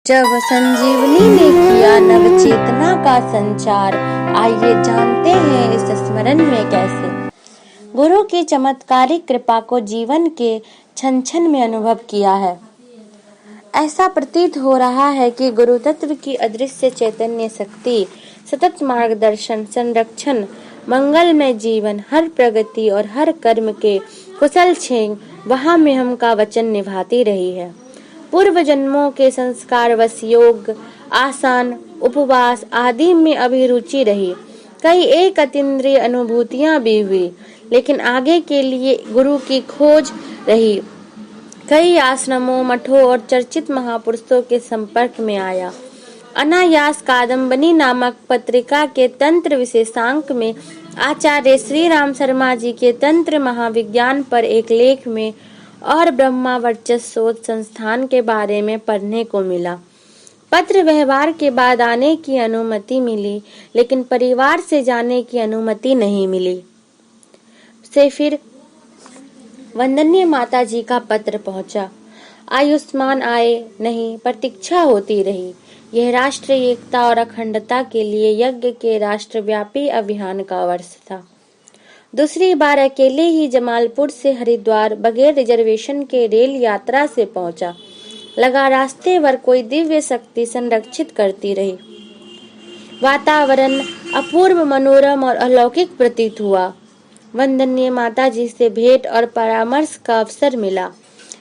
जब संजीवनी ने किया नव चेतना का संचार, आइए जानते हैं इस स्मरण में कैसे गुरु की चमत्कारिक कृपा को जीवन के क्षण क्षण में अनुभव किया है। ऐसा प्रतीत हो रहा है कि गुरु तत्व की अदृश्य चैतन्य शक्ति सतत मार्गदर्शन, संरक्षण, मंगलमय जीवन, हर प्रगति और हर कर्म के कुशल क्षेम वहां में हम का वचन निभाती रही है। पूर्व जन्मों के संस्कार वश योग, आसन, उपवास आदि में अभिरुचि रही। कई एक अतीन्द्रिय अनुभूतियां भी हुई, लेकिन आगे के लिए गुरु की खोज रही। कई आश्रमों, मठों और चर्चित महापुरुषों के संपर्क में आया। अनायास कादम्बनी नामक पत्रिका के तंत्र विशेषांक में आचार्य श्री राम शर्मा जी के तंत्र महाविज्ञान पर एक लेख में और ब्रह्मा वर्चस्व शोध संस्थान के बारे में पढ़ने को मिला। पत्र व्यवहार के बाद आने की अनुमति मिली, लेकिन परिवार से जाने की अनुमति नहीं मिली। से फिर वंदनीय माता जी का पत्र पहुंचा। आयुष्मान आए नहीं, प्रतीक्षा होती रही। यह राष्ट्रीय एकता और अखंडता के लिए यज्ञ के राष्ट्रव्यापी अभियान का वर्ष था। दूसरी बार अकेले ही जमालपुर से हरिद्वार बगैर रिजर्वेशन के रेल यात्रा से पहुंचा। लगा रास्ते भर कोई दिव्य शक्ति संरक्षित करती रही। वातावरण अपूर्व, मनोरम और अलौकिक प्रतीत हुआ। वंदनीय माता जी से भेंट और परामर्श का अवसर मिला।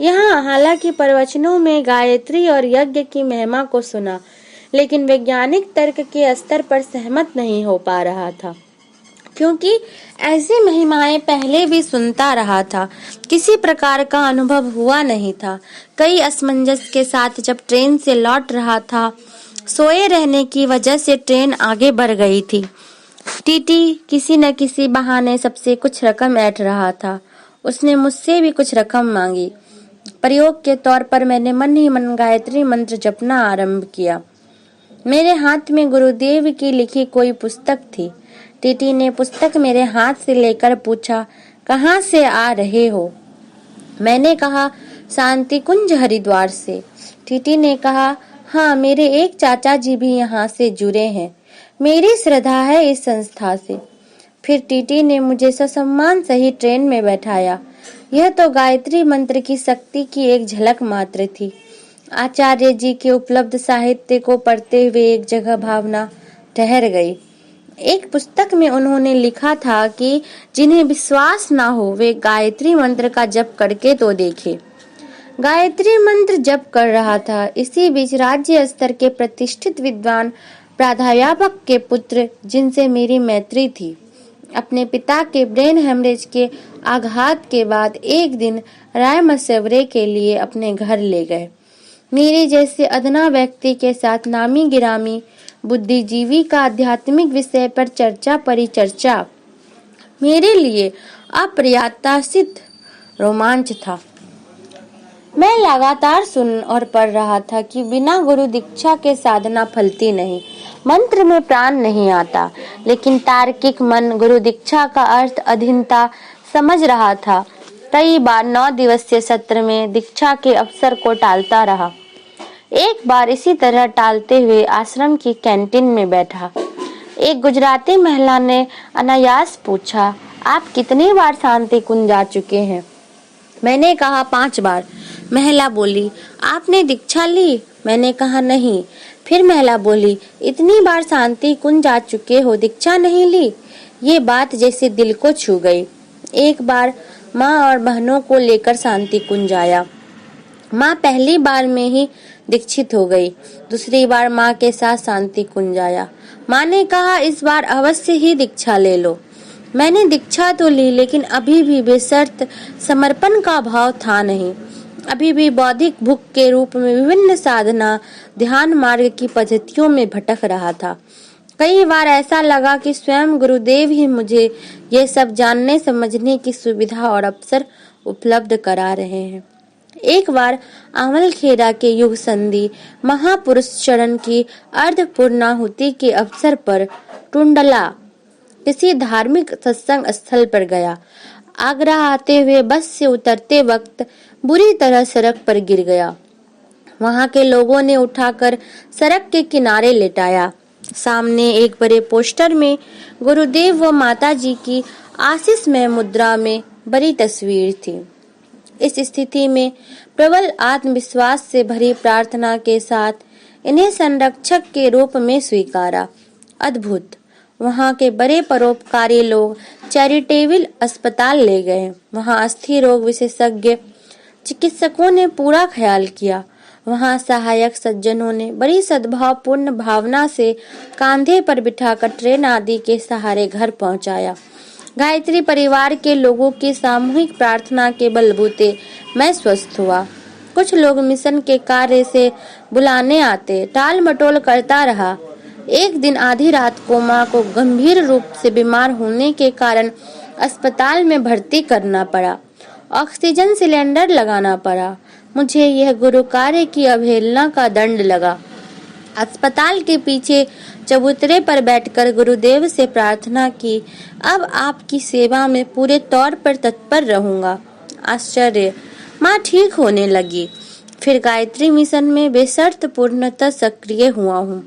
यहाँ हालांकि प्रवचनों में गायत्री और यज्ञ की महिमा को सुना, लेकिन वैज्ञानिक तर्क के स्तर पर सहमत नहीं हो पा रहा था, क्योंकि ऐसी महिमाएं पहले भी सुनता रहा था। किसी प्रकार का अनुभव हुआ नहीं था। कई असमंजस के साथ जब ट्रेन से लौट रहा था, सोए रहने की वजह से ट्रेन आगे बढ़ गई थी। टीटी किसी न किसी बहाने सबसे कुछ रकम ऐंठ रहा था। उसने मुझसे भी कुछ रकम मांगी। प्रयोग के तौर पर मैंने मन ही मन गायत्री मंत्र जपना आरंभ किया। मेरे हाथ में गुरुदेव की लिखी कोई पुस्तक थी। टीटी ने पुस्तक मेरे हाथ से लेकर पूछा, कहाँ से आ रहे हो? मैंने कहा, शांति कुंज हरिद्वार से। टीटी ने कहा, हाँ, मेरे एक चाचा जी भी यहाँ से जुड़े हैं। मेरी श्रद्धा है इस संस्था से। फिर टीटी ने मुझे ससम्मान सही ट्रेन में बैठाया। यह तो गायत्री मंत्र की शक्ति की एक झलक मात्र थी। आचार्य जी के उपलब्ध साहित्य को पढ़ते हुए एक जगह भावना ठहर गई। एक पुस्तक में उन्होंने लिखा था कि जिन्हें विश्वास ना हो वे गायत्री मंत्र का जप करके तो देखे। गायत्री मंत्र जप कर रहा था। इसी बीच राज्य स्तर के प्रतिष्ठित विद्वान प्राध्यापक के पुत्र, जिनसे मेरी मैत्री थी, अपने पिता के ब्रेन हेमरेज के आघात के बाद एक दिन राय मशवरे के लिए अपने घर ले गए। मेरे जैसे अदना व्यक्ति के साथ नामी गिरामी बुद्धिजीवी का आध्यात्मिक विषय पर चर्चा परिचर्चा मेरे लिए अप्रत्याशित रोमांच था। मैं लगातार सुन और पढ़ रहा था कि बिना गुरु दीक्षा के साधना फलती नहीं, मंत्र में प्राण नहीं आता। लेकिन तार्किक मन गुरु दीक्षा का अर्थ अधीनता समझ रहा था। कई बार 9 दिवसीय सत्र में दीक्षा के अवसर को टालता रहा। एक बार इसी तरह टालते हुए आश्रम की कैंटीन में बैठा। एक गुजराती महिला ने अनायास पूछा, आप कितनी बार शांति कुंज जा चुके हैं? मैंने कहा, 5 बार। महिला बोली, आपने दीक्षा ली? मैंने कहा, नहीं। फिर महिला बोली, इतनी बार शांति कुंज जा चुके हो, दीक्षा नहीं ली? ये बात जैसे दिल को छू गई। एक बार माँ और बहनों को लेकर शांति कुंज आया। माँ पहली बार में ही दीक्षित हो गई। दूसरी बार माँ के साथ शांति कुंज आया। माँ ने कहा, इस बार अवश्य ही दीक्षा ले लो। मैंने दीक्षा तो ली, लेकिन अभी भी बेशर्त समर्पण का भाव था नहीं। अभी भी बौद्धिक भूख के रूप में विभिन्न साधना ध्यान मार्ग की पद्धतियों में भटक रहा था। कई बार ऐसा लगा कि स्वयं गुरुदेव ही मुझे ये सब जानने समझने की सुविधा और अवसर उपलब्ध करा रहे हैं। एक बार आमल खेड़ा के युग संधि महापुरुष चरण की अर्ध पूर्णाहुति के अवसर पर टुंडला किसी धार्मिक सत्संग स्थल पर गया। आगरा आते हुए बस से उतरते वक्त बुरी तरह सड़क पर गिर गया। वहां के लोगों ने उठाकर सड़क के किनारे लेटाया। सामने एक बड़े पोस्टर में गुरुदेव व माता जी की आशीषमय मुद्रा में बड़ी तस्वीर थी। इस स्थिति में प्रबल आत्मविश्वास से भरी प्रार्थना के साथ इन्हें संरक्षक के रूप में स्वीकारा। अद्भुत! वहां के बड़े परोपकारी लोग चैरिटेबल अस्पताल ले गए। वहां अस्थि रोग विशेषज्ञ चिकित्सकों ने पूरा ख्याल किया। वहां सहायक सज्जनों ने बड़ी सद्भावपूर्ण भावना से कांधे पर बिठाकर ट्रेन आदि के सहारे घर पहुंचाया। गायत्री परिवार के लोगों की सामूहिक प्रार्थना के बलबूते मैं स्वस्थ हुआ। कुछ लोग मिशन के कार्य से बुलाने आते, टाल मटोल करता रहा। एक दिन आधी रात को मां को गंभीर रूप से बीमार होने के कारण अस्पताल में भर्ती करना पड़ा। ऑक्सीजन सिलेंडर लगाना पड़ा। मुझे यह गुरु कार्य की अवहेलना का दंड लगा। अस्पताल के पीछे चबूतरे पर बैठकर गुरुदेव से प्रार्थना की, अब आपकी सेवा में पूरे तौर पर तत्पर रहूंगा। आश्चर्य! माँ ठीक होने लगी। फिर गायत्री मिशन में बेशर्त पूर्णतः सक्रिय हुआ हूँ।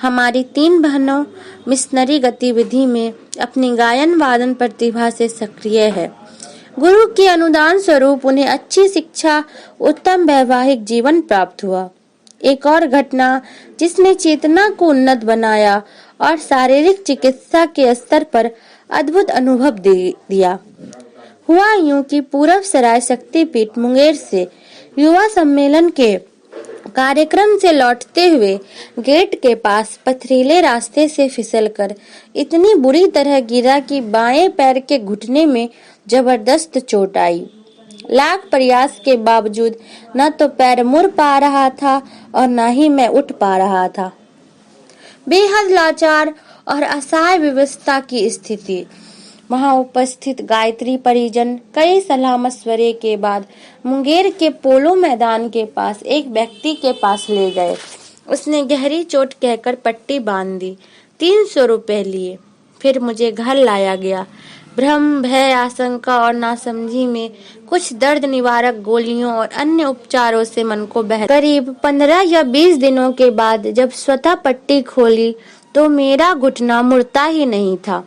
हमारी 3 बहनों मिशनरी गतिविधि में अपनी गायन वादन प्रतिभा से सक्रिय है। गुरु के अनुदान स्वरूप उन्हें अच्छी शिक्षा, उत्तम वैवाहिक जीवन प्राप्त हुआ। एक और घटना जिसने चेतना को उन्नत बनाया और शारीरिक चिकित्सा के स्तर पर अद्भुत अनुभव दिया। हुआ यूं कि पूरब सराय शक्तिपीठ मुंगेर से युवा सम्मेलन के कार्यक्रम से लौटते हुए गेट के पास पथरीले रास्ते से फिसलकर इतनी बुरी तरह गिरा कि बाएं पैर के घुटने में जबरदस्त चोट आई। लाख प्रयास के बावजूद न तो पैर मुड़ पा रहा था और न ही मैं उठ पा रहा था। बेहद लाचार और असहाय व्यवस्था की स्थिति। वहां उपस्थित गायत्री परिजन कई सलाह मशवरे के बाद मुंगेर के पोलो मैदान के पास एक व्यक्ति के पास ले गए। उसने गहरी चोट कहकर पट्टी बांध दी। 300 रुपए लिए। फिर मुझे घर लाया गया। भ्रम, भय, आशंका और नासमझी में कुछ दर्द निवारक गोलियों और अन्य उपचारों से मन को करीब 15 या 20 दिनों के बाद जब स्वतः पट्टी खोली तो मेरा घुटना मुड़ता ही नहीं था।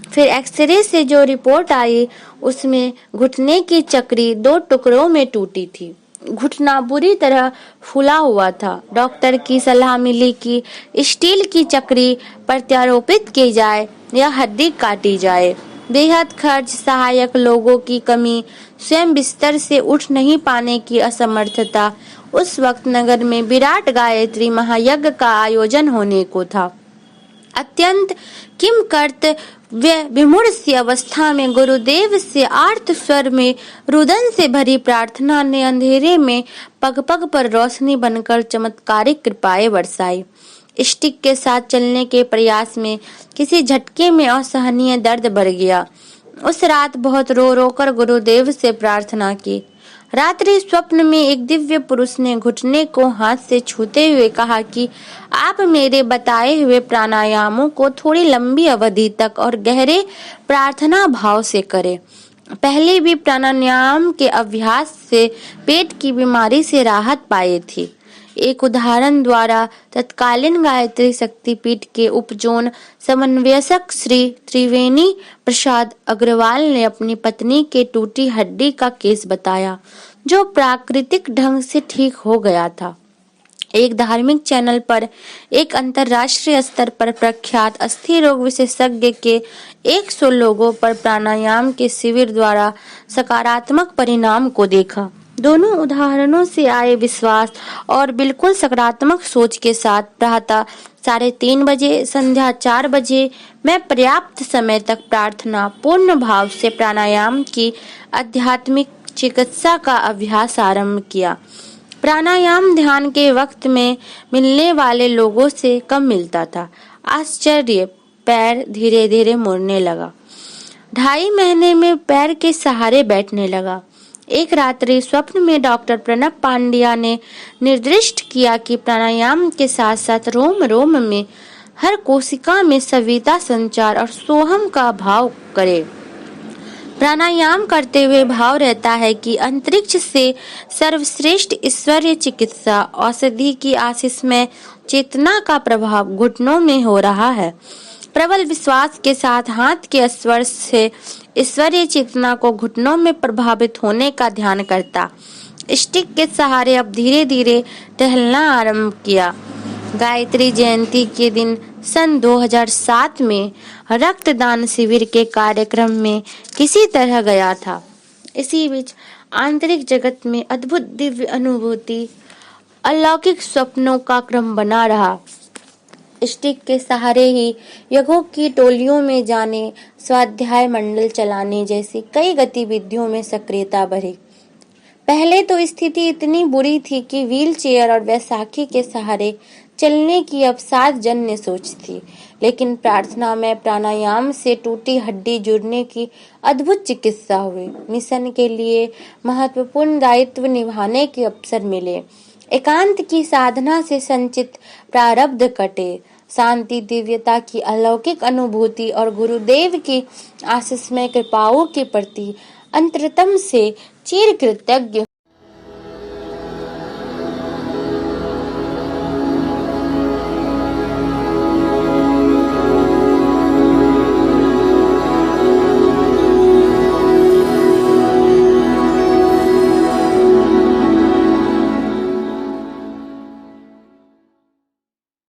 फिर एक्सरे से जो रिपोर्ट आई उसमें घुटने की चक्री 2 टुकड़ों में टूटी थी। घुटना बुरी तरह फूला हुआ था। डॉक्टर की सलाह मिली कि स्टील की चक्री प्रत्यारोपित की जाए या हड्डी काटी जाए। बेहद खर्च, सहायक लोगों की कमी, स्वयं बिस्तर से उठ नहीं पाने की असमर्थता। उस वक्त नगर में विराट गायत्री महायज्ञ का आयोजन होने को था। अत्यंत किंकर्त व विमूढ़ सी अवस्था में गुरुदेव से आर्त स्वर में रुदन से भरी प्रार्थना ने अंधेरे में पग पग पर रोशनी बनकर चमत्कारिक कृपाएं बरसाई। स्टिक के साथ चलने के प्रयास में किसी झटके में असहनीय दर्द बढ़ गया। उस रात बहुत रो रो कर गुरुदेव से प्रार्थना की। रात्रि स्वप्न में एक दिव्य पुरुष ने घुटने को हाथ से छूते हुए कहा कि आप मेरे बताए हुए प्राणायामों को थोड़ी लंबी अवधि तक और गहरे प्रार्थना भाव से करें। पहले भी प्राणायाम के अभ्यास से पेट की बीमारी से राहत पाई थी। एक उदाहरण द्वारा तत्कालीन गायत्री शक्तिपीठ के उपजोन समन्वयक श्री त्रिवेणी प्रसाद अग्रवाल ने अपनी पत्नी के टूटी हड्डी का केस बताया, जो प्राकृतिक ढंग से ठीक हो गया था। एक धार्मिक चैनल पर एक अंतर्राष्ट्रीय स्तर पर प्रख्यात अस्थि रोग विशेषज्ञ के 100 लोगों पर प्राणायाम के शिविर द्वारा सकारात्मक परिणाम को देखा। दोनों उदाहरणों से आए विश्वास और बिल्कुल सकारात्मक सोच के साथ प्रातः 3:30 बजे, संध्या 4 बजे मैं पर्याप्त समय तक प्रार्थना, पूर्ण भाव से प्राणायाम की आध्यात्मिक चिकित्सा का अभ्यास आरंभ किया। प्राणायाम ध्यान के वक्त में मिलने वाले लोगों से कम मिलता था। आश्चर्य, पैर धीरे धीरे मुड़ने लगा। 2.5 महीने में पैर के सहारे बैठने लगा। एक रात्रि स्वप्न में डॉक्टर प्रणब पांड्या ने निर्दिष्ट किया कि प्राणायाम के साथ साथ रोम रोम में हर कोशिका में सविता संचार और सोहम का भाव करे। प्राणायाम करते हुए भाव रहता है कि अंतरिक्ष से सर्वश्रेष्ठ ईश्वरीय चिकित्सा औषधि की आशीष में चेतना का प्रभाव घुटनों में हो रहा है। प्रबल विश्वास के साथ हाथ के स्पर्श से ईश्वरीय चेतना को घुटनों में प्रभावित होने का ध्यान करता। स्टिक के सहारे अब धीरे धीरे टहलना आरंभ किया। गायत्री जयंती के दिन सन 2007 में रक्तदान शिविर के कार्यक्रम में किसी तरह गया था। इसी बीच आंतरिक जगत में अद्भुत दिव्य अनुभूति, अलौकिक स्वप्नों का क्रम बना रहा। स्टिक के सहारे ही यज्ञों की टोलियों में जाने, स्वाध्याय मंडल चलाने जैसी कई गतिविधियों में सक्रियता बढ़ी। पहले तो स्थिति इतनी बुरी थी कि व्हील चेयर और बैसाखी के सहारे चलने की अब सातजन्य सोच थी, लेकिन प्रार्थना में प्राणायाम से टूटी हड्डी जुड़ने की अद्भुत चिकित्सा हुई। मिशन के लिए महत्वपूर्ण दायित्व निभाने के अवसर मिले। एकांत की साधना से संचित प्रारब्ध कटे। शांति, दिव्यता की अलौकिक अनुभूति और गुरुदेव की आशीषमय कृपाओं के प्रति अंतरतम से चिर कृतज्ञ